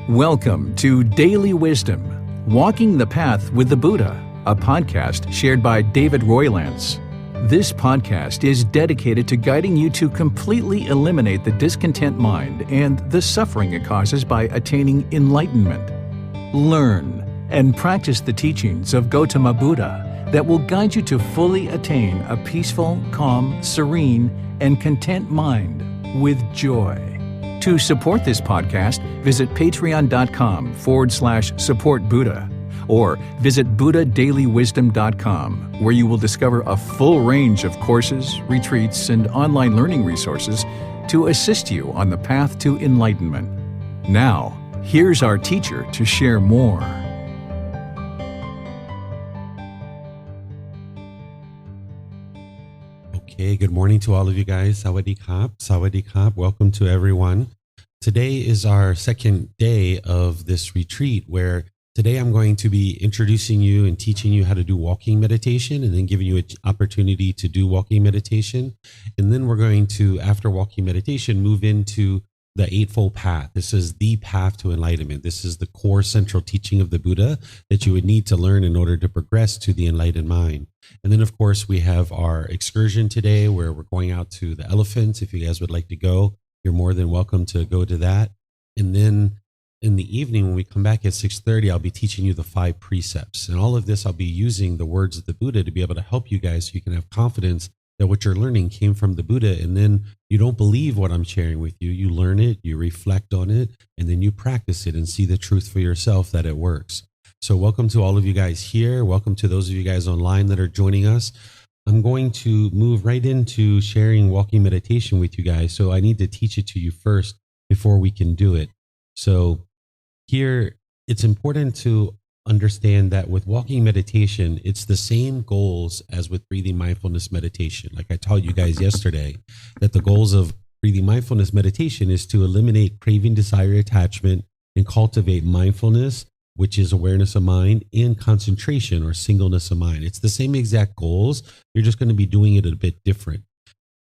Welcome to Daily Wisdom, Walking the Path with the Buddha, a podcast shared by David Roylance. This podcast is dedicated to guiding you to completely eliminate the discontent mind and the suffering it causes by attaining enlightenment. Learn and practice the teachings of Gotama Buddha that will guide you to fully attain a peaceful, calm, serene, and content mind with joy. To support this podcast, visit patreon.com/support Buddha or visit buddhadailywisdom.com, where you will discover a full range of courses, retreats, and online learning resources to assist you on the path to enlightenment. Now, here's our teacher to share more. Okay, good morning to all of you guys. Sawadee Kap, Sawadee Kap. Welcome to everyone. Today is our second day of this retreat, where today I'm going to be introducing you and teaching you how to do walking meditation, and then giving you an opportunity to do walking meditation. And then we're going to, after walking meditation, move into the Eightfold Path. This is the path to enlightenment. This is the core central teaching of the Buddha that you would need to learn in order to progress to the enlightened mind. And then, of course, we have our excursion today, where we're going out to the elephants. If you guys would like to go, you're more than welcome to go to that. And then in the evening, when we come back at 6:30, I'll be teaching you the 5 precepts. And all of this, I'll be using the words of the Buddha to be able to help you guys so you can have confidence that what you're learning came from the Buddha. And then you don't believe what I'm sharing with you. You learn it, you reflect on it, and then you practice it and see the truth for yourself that it works. So welcome to all of you guys here. Welcome to those of you guys online that are joining us. I'm going to move right into sharing walking meditation with you guys. So I need to teach it to you first before we can do it. So here, it's important to understand that with walking meditation, it's the same goals as with breathing mindfulness meditation. Like I taught you guys yesterday, that the goals of breathing mindfulness meditation is to eliminate craving, desire, attachment, and cultivate mindfulness, which is awareness of mind, and concentration or singleness of mind. It's the same exact goals. You're just going to be doing it a bit different.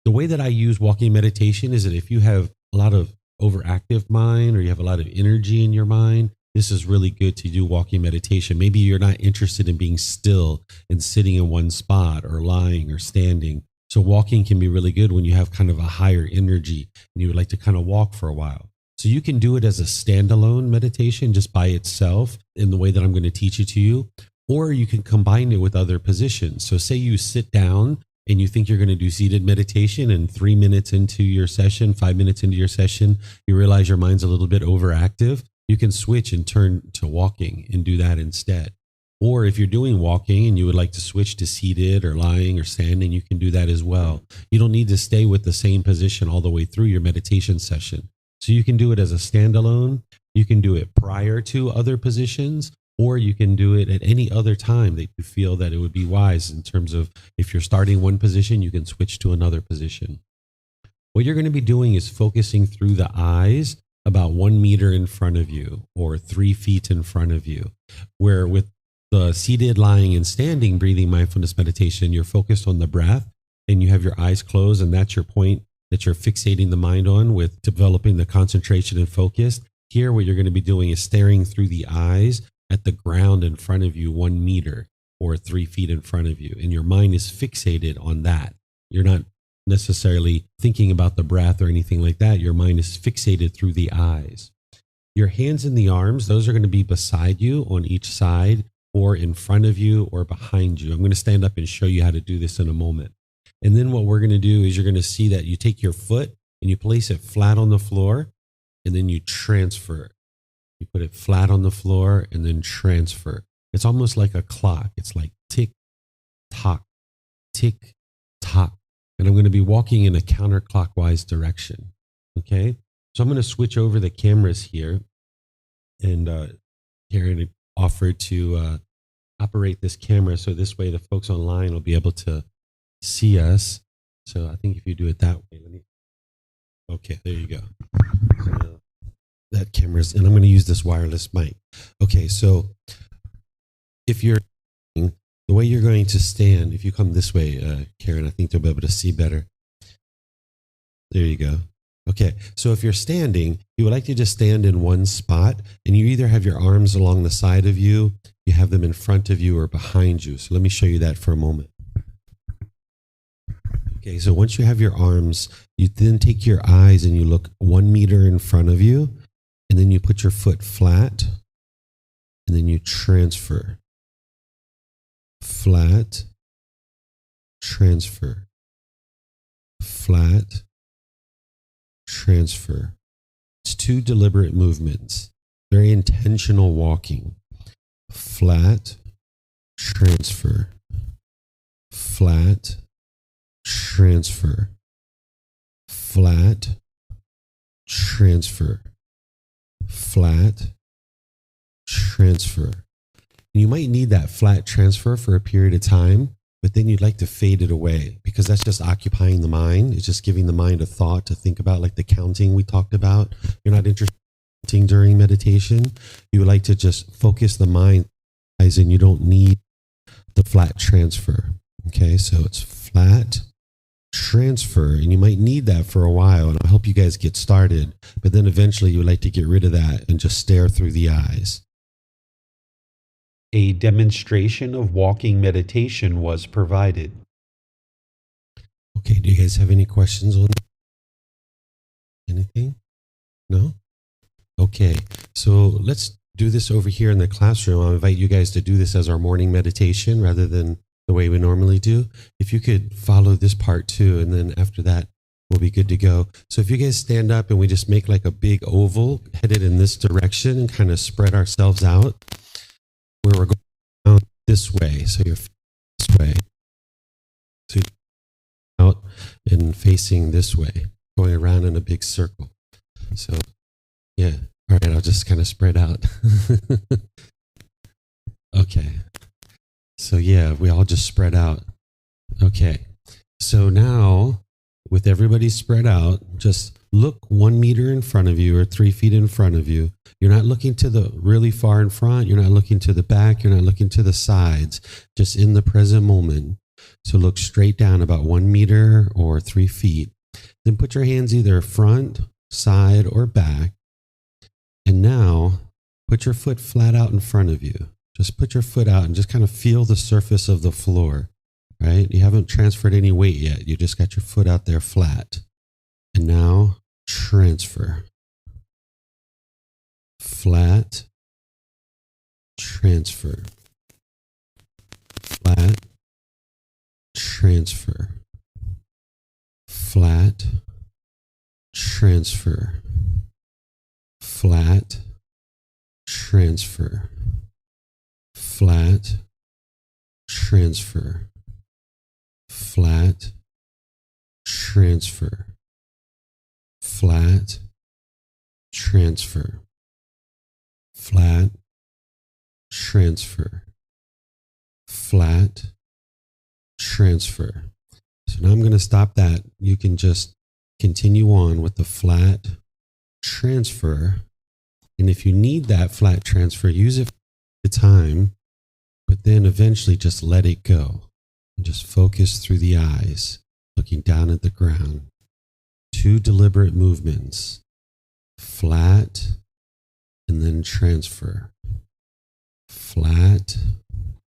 The way that I use walking meditation is that if you have a lot of overactive mind, or you have a lot of energy in your mind, this is really good to do walking meditation. Maybe you're not interested in being still and sitting in one spot, or lying or standing. So walking can be really good when you have kind of a higher energy and you would like to kind of walk for a while. So you can do it as a standalone meditation just by itself in the way that I'm going to teach it to you, or you can combine it with other positions. So say you sit down and you think you're going to do seated meditation, and 3 minutes into your session, 5 minutes into your session, you realize your mind's a little bit overactive. You can switch and turn to walking and do that instead. Or if you're doing walking and you would like to switch to seated or lying or standing, you can do that as well. You don't need to stay with the same position all the way through your meditation session. So you can do it as a standalone, you can do it prior to other positions, or you can do it at any other time that you feel that it would be wise, in terms of if you're starting one position, you can switch to another position. What you're going to be doing is focusing through the eyes about 1 meter in front of you, or 3 feet in front of you, where with the seated, lying, and standing breathing mindfulness meditation, you're focused on the breath and you have your eyes closed, and that's your point that you're fixating the mind on with developing the concentration and focus. Here, what you're going to be doing is staring through the eyes at the ground in front of you, 1 meter or 3 feet in front of you. And your mind is fixated on that. You're not necessarily thinking about the breath or anything like that. Your mind is fixated through the eyes. Your hands and the arms, those are going to be beside you on each side, or in front of you, or behind you. I'm going to stand up and show you how to do this in a moment. And then what we're going to do is you're going to see that you take your foot and you place it flat on the floor, and then you transfer. You put it flat on the floor and then transfer. It's almost like a clock. It's like tick, tock, tick, tock. And I'm going to be walking in a counterclockwise direction. Okay. So I'm going to switch over the cameras here. And Karen offered to operate this camera, so this way the folks online will be able to see us. So I think if you do it that way, okay, there you go. So that camera's, and I'm going to use this wireless mic. Okay, so if you're, the way you're going to stand, if you come this way, Karen, I think they'll be able to see better. There you go. Okay, so if you're standing, you would like to just stand in one spot, and you either have your arms along the side of you, you have them in front of you, or behind you. So let me show you that for a moment. Okay, so once you have your arms, you then take your eyes and you look 1 meter in front of you, and then you put your foot flat, and then you transfer. Flat, transfer. Flat, transfer. It's 2 deliberate movements, very intentional walking. Flat, transfer. Flat, transfer. Flat, transfer. Flat, transfer. And you might need that flat transfer for a period of time, but then you'd like to fade it away because that's just occupying the mind. It's just giving the mind a thought to think about, like the counting we talked about. You're not interested in counting during meditation. You would like to just focus the mind, and you don't need the flat transfer. Okay, so it's flat transfer, and you might need that for a while, and I'll help you guys get started, but then eventually you would like to get rid of that and just stare through the eyes. A demonstration of walking meditation was provided. Okay, do you guys have any questions on that? Anything? No? Okay, so let's do this over here in the classroom. I'll invite you guys to do this as our morning meditation rather than the way we normally do. If you could follow this part too, and then after that, we'll be good to go. So if you guys stand up and we just make like a big oval headed in this direction and kind of spread ourselves out, where we're going down this way. So you're this way. So you're out and facing this way, going around in a big circle. So yeah. All right, I'll just kind of spread out. Okay. So yeah, we all just spread out. Okay. So now, with everybody spread out, just look 1 meter in front of you or 3 feet in front of you. You're not looking to the really far in front. You're not looking to the back. You're not looking to the sides. Just in the present moment. So look straight down about 1 meter or 3 feet. Then put your hands either front, side, or back. And now, put your foot flat out in front of you. Just put your foot out and just kind of feel the surface of the floor, right? You haven't transferred any weight yet. You just got your foot out there flat. And now, transfer. Flat, transfer. Flat, transfer. Flat, transfer. Flat, transfer. Flat, transfer. Flat, transfer. Flat, transfer. Flat, transfer. Flat, transfer. So now I'm going to stop that. You can just continue on with the flat transfer. And if you need that flat transfer, use it for the time, but then eventually just let it go and just focus through the eyes, looking down at the ground. 2 deliberate movements, flat and then transfer, flat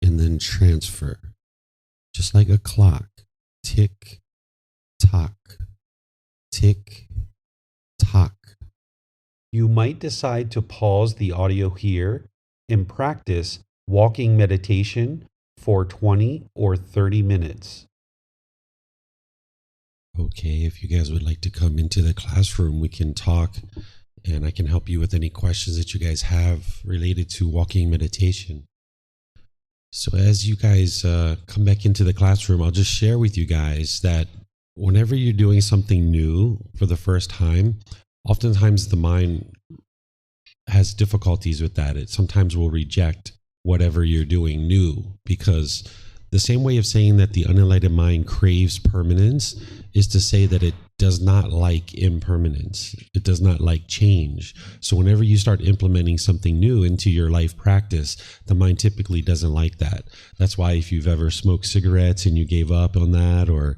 and then transfer, just like a clock, tick, tock, tick, tock. You might decide to pause the audio here and practice walking meditation for 20 or 30 minutes. Okay, if you guys would like to come into the classroom, we can talk and I can help you with any questions that you guys have related to walking meditation. So as you guys come back into the classroom, I'll just share with you guys that whenever you're doing something new for the first time, oftentimes the mind has difficulties with that. It sometimes will reject whatever you're doing new, because the same way of saying that the unenlightened mind craves permanence is to say that it does not like impermanence. It does not like change. So whenever you start implementing something new into your life practice, the mind typically doesn't like that. That's why if you've ever smoked cigarettes and you gave up on that, or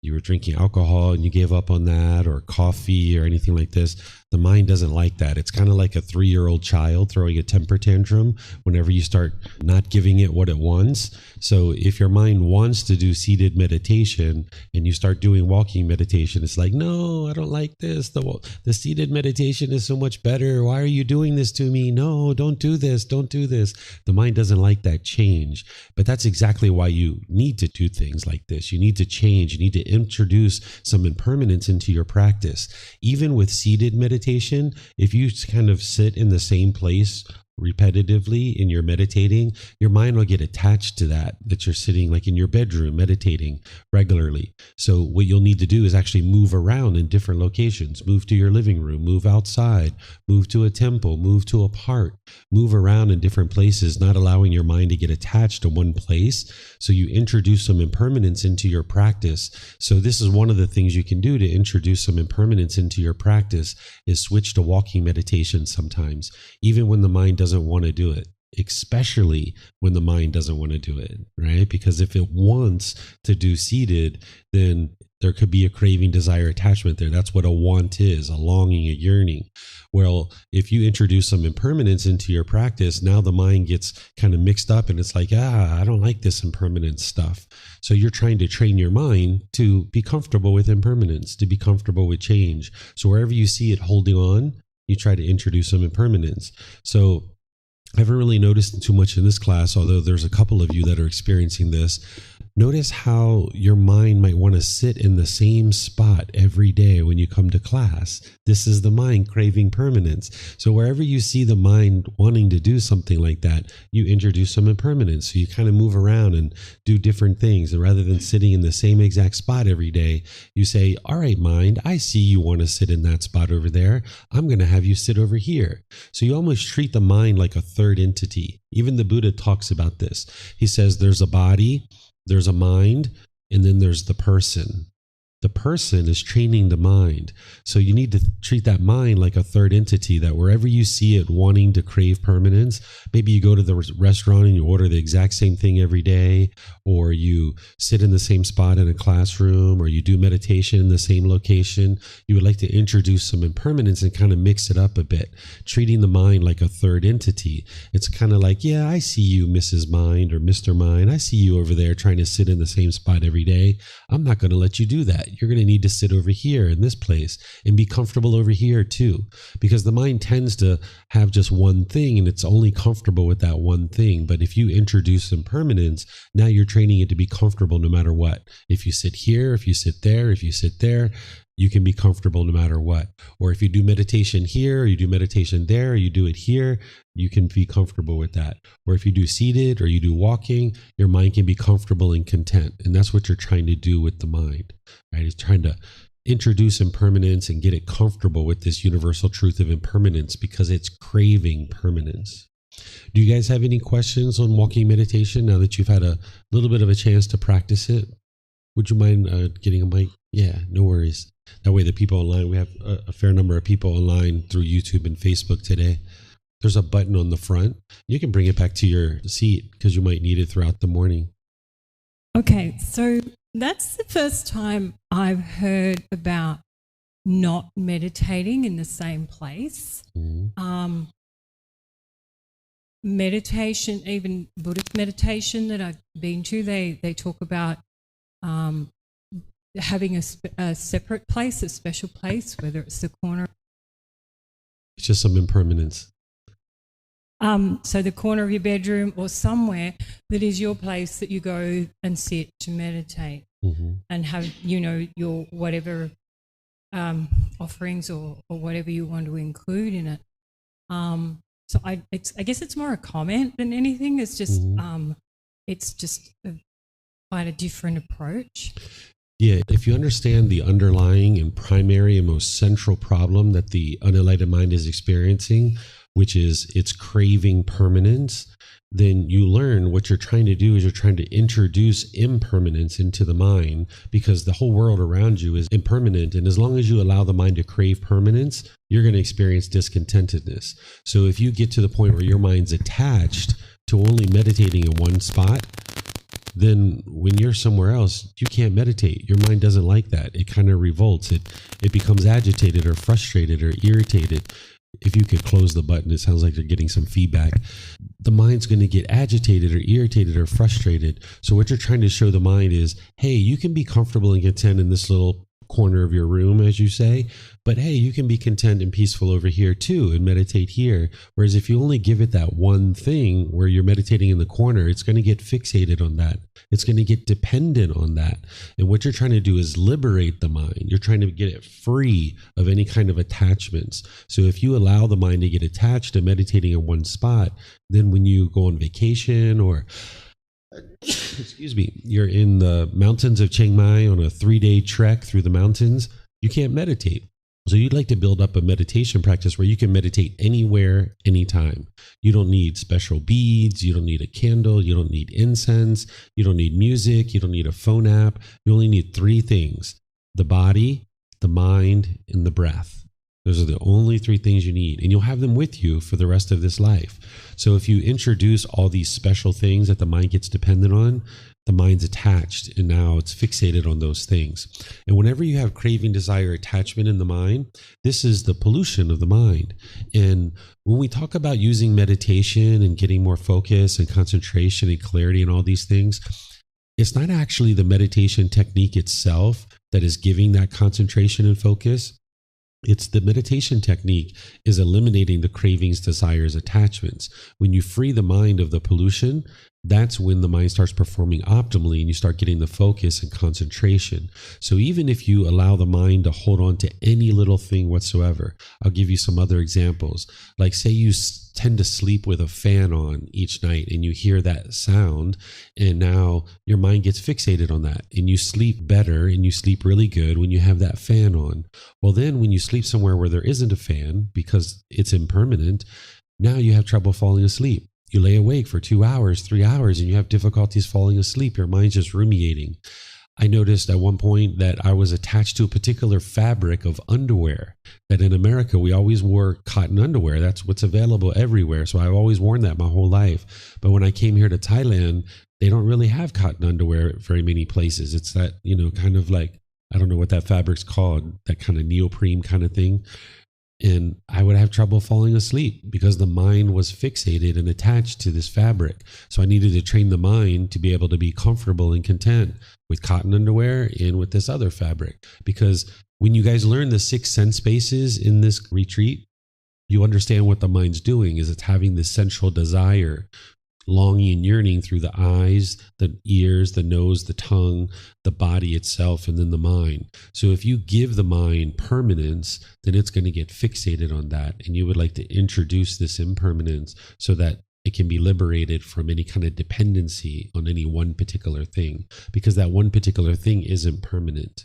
you were drinking alcohol and you gave up on that, or coffee or anything like this, the mind doesn't like that. It's kind of like a 3-year-old child throwing a temper tantrum whenever you start not giving it what it wants. So if your mind wants to do seated meditation and you start doing walking meditation, it's like, no, I don't like this. The seated meditation is so much better. Why are you doing this to me? No, don't do this. Don't do this. The mind doesn't like that change. But that's exactly why you need to do things like this. You need to change. You need to introduce some impermanence into your practice. Even with seated meditation, if you kind of sit in the same place repetitively in your meditating, your mind will get attached to that you're sitting like in your bedroom meditating regularly. So what you'll need to do is actually move around in different locations. Move to your living room, move outside, move to a temple, move to a park, move around in different places, not allowing your mind to get attached to one place. So you introduce some impermanence into your practice. So this is one of the things you can do to introduce some impermanence into your practice, is switch to walking meditation sometimes, even when the mind doesn't want to do it, especially when the mind doesn't want to do it, right? Because if it wants to do seated, then there could be a craving, desire, attachment there. That's what a want is, a longing, a yearning. Well, if you introduce some impermanence into your practice, now the mind gets kind of mixed up and it's like, I don't like this impermanent stuff. So you're trying to train your mind to be comfortable with impermanence, to be comfortable with change. So wherever you see it holding on, you try to introduce some impermanence. So I haven't really noticed too much in this class, although there's a couple of you that are experiencing this. Notice how your mind might want to sit in the same spot every day when you come to class. This is the mind craving permanence. So wherever you see the mind wanting to do something like that, you introduce some impermanence. So you kind of move around and do different things. And rather than sitting in the same exact spot every day, you say, all right, mind, I see you want to sit in that spot over there. I'm going to have you sit over here. So you almost treat the mind like a third entity. Even the Buddha talks about this. He says there's a body, there's a mind, and then there's the person. The person is training the mind. So you need to treat that mind like a third entity, that wherever you see it wanting to crave permanence, maybe you go to the restaurant and you order the exact same thing every day, or you sit in the same spot in a classroom, or you do meditation in the same location. You would like to introduce some impermanence and kind of mix it up a bit, treating the mind like a third entity. It's kind of like, yeah, I see you, Mrs. Mind or Mr. Mind. I see you over there trying to sit in the same spot every day. I'm not going to let you do that. You're going to need to sit over here in this place and be comfortable over here too, because the mind tends to have just one thing and it's only comfortable with that one thing. But if you introduce impermanence, now you're training it to be comfortable no matter what. If you sit here, if you sit there, if you sit there, you can be comfortable no matter what. Or if you do meditation here, or you do meditation there, or you do it here, you can be comfortable with that. Or if you do seated or you do walking, your mind can be comfortable and content. And that's what you're trying to do with the mind, right? It's trying to introduce impermanence and get it comfortable with this universal truth of impermanence, because it's craving permanence. Do you guys have any questions on walking meditation now that you've had a little bit of a chance to practice it? Would you mind getting a mic? Yeah, no worries. That way the people online, we have a fair number of people online through YouTube and Facebook today. There's a button on the front. You can bring it back to your seat because you might need it throughout the morning. Okay, so that's the first time I've heard about not meditating in the same place. Mm-hmm. Meditation, even Buddhist meditation that I've been to, they talk about having a separate place, a special place, whether it's the corner. It's just some impermanence. So the corner of your bedroom or somewhere that is your place that you go and sit to meditate, mm-hmm. and have, your whatever offerings or whatever you want to include in it. So I guess it's more a comment than anything. It's just mm-hmm. It's just quite a different approach. Yeah, if you understand the underlying and primary and most central problem that the unenlightened mind is experiencing, which is its craving permanence, then you learn what you're trying to do is you're trying to introduce impermanence into the mind, because the whole world around you is impermanent. And as long as you allow the mind to crave permanence, you're going to experience discontentedness. So if you get to the point where your mind's attached to only meditating in one spot, then when you're somewhere else, you can't meditate. Your mind doesn't like that. It kind of revolts. It becomes agitated or frustrated or irritated. If you could close the button, it sounds like they're getting some feedback. The mind's going to get agitated or irritated or frustrated. So what you're trying to show the mind is, hey, you can be comfortable and content in this little corner of your room, as you say, but hey, you can be content and peaceful over here too and meditate here. Whereas if you only give it that one thing where you're meditating in the corner, it's going to get fixated on that. It's going to get dependent on that. And what you're trying to do is liberate the mind. You're trying to get it free of any kind of attachments. So if you allow the mind to get attached to meditating in one spot, then when you go on vacation or excuse me, you're in the mountains of Chiang Mai on a 3-day trek through the mountains, you can't meditate. So you'd like to build up a meditation practice where you can meditate anywhere, anytime. You don't need special beads. You don't need a candle. You don't need incense. You don't need music. You don't need a phone app. You only need 3 things: the body, the mind, and the breath. Those are the only 3 things you need, and you'll have them with you for the rest of this life. So if you introduce all these special things that the mind gets dependent on, the mind's attached, and now it's fixated on those things. And whenever you have craving, desire, attachment in the mind, this is the pollution of the mind. And when we talk about using meditation and getting more focus and concentration and clarity and all these things, it's not actually the meditation technique itself that is giving that concentration and focus. It's the meditation technique is eliminating the cravings, desires, attachments. When you free the mind of the pollution, that's when the mind starts performing optimally and you start getting the focus and concentration. So even if you allow the mind to hold on to any little thing whatsoever, I'll give you some other examples. Like say you tend to sleep with a fan on each night and you hear that sound, and now your mind gets fixated on that and you sleep better and you sleep really good when you have that fan on. Well, then when you sleep somewhere where there isn't a fan because it's impermanent, now you have trouble falling asleep. You lay awake for 2 hours, 3 hours, and you have difficulties falling asleep. Your mind's just ruminating. I noticed at one point that I was attached to a particular fabric of underwear, that in America, we always wore cotton underwear. That's what's available everywhere. So I've always worn that my whole life. But when I came here to Thailand, they don't really have cotton underwear at very many places. It's that, kind of like, I don't know what that fabric's called, that kind of neoprene kind of thing. And I would have trouble falling asleep because the mind was fixated and attached to this fabric. So I needed to train the mind to be able to be comfortable and content with cotton underwear and with this other fabric. Because when you guys learn the 6 sense bases in this retreat, you understand what the mind's doing is it's having this central desire, longing and yearning through the eyes, the ears, the nose, the tongue, the body itself, and then the mind. So if you give the mind permanence, then it's going to get fixated on that. And you would like to introduce this impermanence so that it can be liberated from any kind of dependency on any one particular thing, because that one particular thing isn't permanent.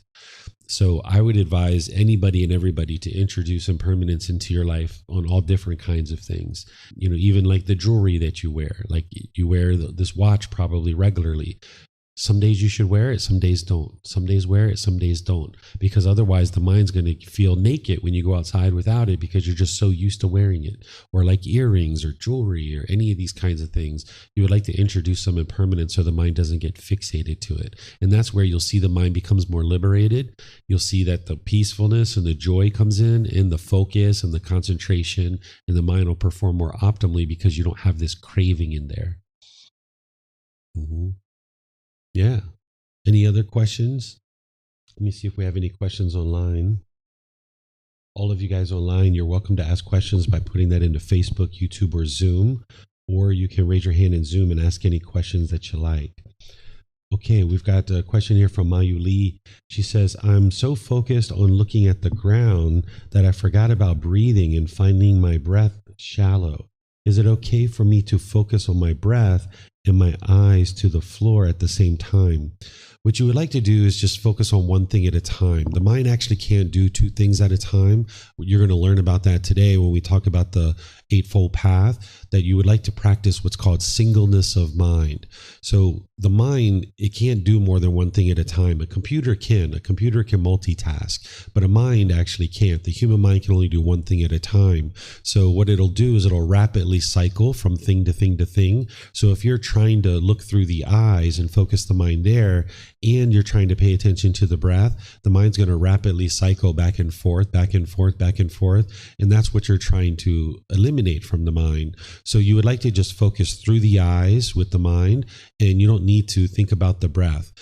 So I would advise anybody and everybody to introduce impermanence into your life on all different kinds of things. Even like the jewelry that you wear, like you wear this watch probably regularly. Some days you should wear it, some days don't. Some days wear it, some days don't. Because otherwise the mind's going to feel naked when you go outside without it because you're just so used to wearing it. Or like earrings or jewelry or any of these kinds of things. You would like to introduce some impermanence so the mind doesn't get fixated to it. And that's where you'll see the mind becomes more liberated. You'll see that the peacefulness and the joy comes in and the focus and the concentration, and the mind will perform more optimally because you don't have this craving in there. Yeah. Any other questions? Let me see if we have any questions online. All of you guys online, you're welcome to ask questions by putting that into Facebook, YouTube, or Zoom, or you can raise your hand in Zoom and ask any questions that you like. Okay, we've got a question here from Mayu Lee. She says, I'm so focused on looking at the ground that I forgot about breathing and finding my breath shallow. Is it okay for me to focus on my breath and my eyes to the floor at the same time? What you would like to do is just focus on one thing at a time. The mind actually can't do 2 things at a time. You're going to learn about that today when we talk about the Eightfold Path, that you would like to practice what's called singleness of mind. So the mind, it can't do more than one thing at a time. A computer can multitask, but a mind actually can't. The human mind can only do one thing at a time. So what it'll do is it'll rapidly cycle from thing to thing to thing. So if you're trying to look through the eyes and focus the mind there, and you're trying to pay attention to the breath, the mind's going to rapidly cycle back and forth, back and forth, back and forth. And that's what you're trying to eliminate from the mind. So you would like to just focus through the eyes with the mind, and you don't need to think about the breath.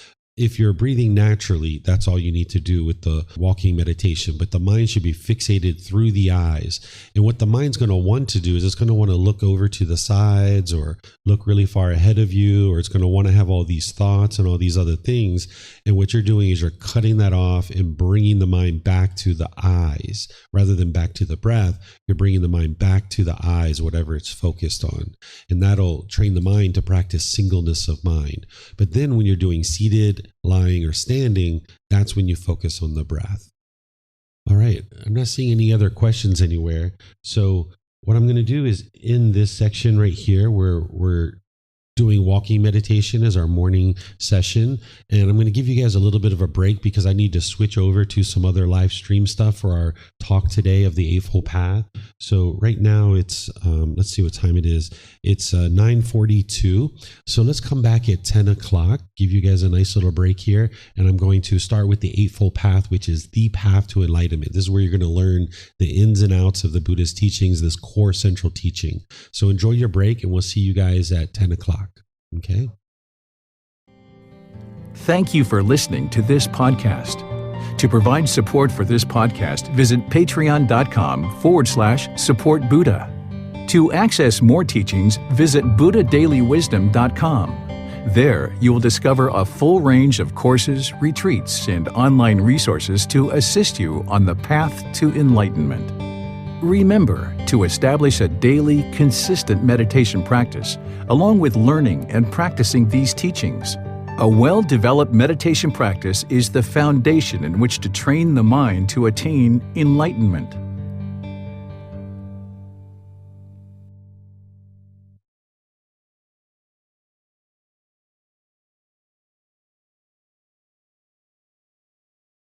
If you're breathing naturally, that's all you need to do with the walking meditation. But the mind should be fixated through the eyes. And what the mind's going to want to do is it's going to want to look over to the sides or look really far ahead of you, or it's going to want to have all these thoughts and all these other things. And what you're doing is you're cutting that off and bringing the mind back to the eyes rather than back to the breath. You're bringing the mind back to the eyes, whatever it's focused on. And that'll train the mind to practice singleness of mind. But then when you're doing seated, lying, or standing, that's when you focus on the breath. All right, I'm not seeing any other questions anywhere. So what I'm going to do is in this section right here where we're doing walking meditation as our morning session, and I'm going to give you guys a little bit of a break because I need to switch over to some other live stream stuff for our talk today of the Eightfold Path. So right now it's let's see what time it is. It's 9:42. So let's come back at 10 o'clock, give you guys a nice little break here, and I'm going to start with the Eightfold Path, which is the path to enlightenment. This is where you're going to learn the ins and outs of the Buddhist teachings, this core central teaching. So enjoy your break, and we'll see you guys at 10 o'clock. Okay. Thank you for listening to this podcast. To provide support for this podcast, visit patreon.com/support Buddha. To access more teachings, visit buddhadailywisdom.com. There, you will discover a full range of courses, retreats, and online resources to assist you on the path to enlightenment. Remember to establish a daily, consistent meditation practice, along with learning and practicing these teachings. A well-developed meditation practice is the foundation in which to train the mind to attain enlightenment.